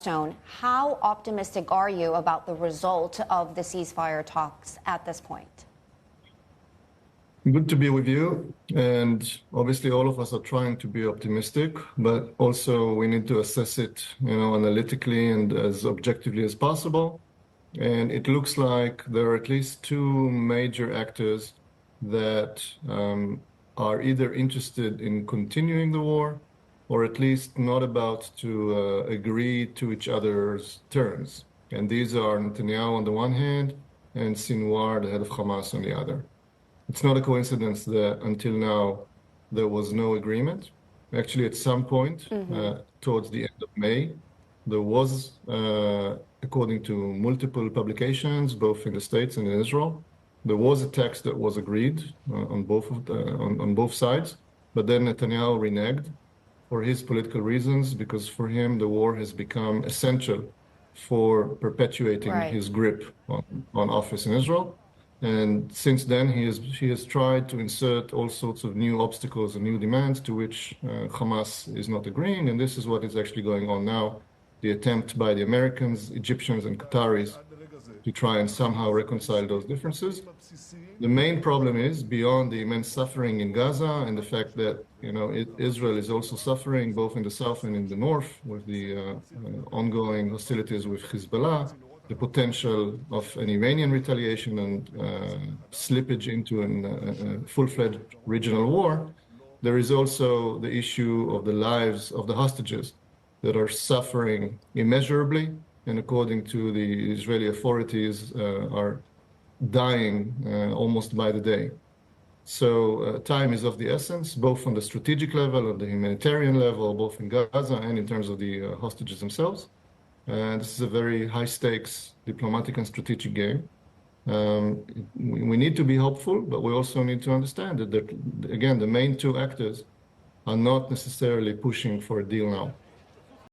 How optimistic are you about the result of the ceasefire talks at this point? Good to be with you. And obviously, all of us are trying to be optimistic, but also we need to assess it, analytically and as objectively as possible. And it looks like there are at least two major actors that are either interested in continuing the war or at least not about to agree to each other's terms. And these are Netanyahu on the one hand and Sinwar, the head of Hamas, on the other. It's not a coincidence that until now there was no agreement. Actually, at some point towards the end of May, there was, according to multiple publications, both in the States and in Israel, there was a text that was agreed on both sides, but then Netanyahu reneged for his political reasons, because for him the war has become essential for perpetuating his grip on office in Israel. And since then, he has tried to insert all sorts of new obstacles and new demands to which Hamas is not agreeing. And this is what is actually going on now, the attempt by the Americans, Egyptians, and Qataris to try and somehow reconcile those differences. The main problem is, beyond the immense suffering in Gaza and the fact that Israel is also suffering both in the south and in the north with the ongoing hostilities with Hezbollah, the potential of an Iranian retaliation and slippage into a full-fledged regional war, there is also the issue of the lives of the hostages that are suffering immeasurably, and according to the Israeli authorities, are dying almost by the day. So time is of the essence, both on the strategic level, on the humanitarian level, both in Gaza and in terms of the hostages themselves. This is a very high-stakes diplomatic and strategic game. We need to be hopeful, but we also need to understand that, again, the main two actors are not necessarily pushing for a deal now.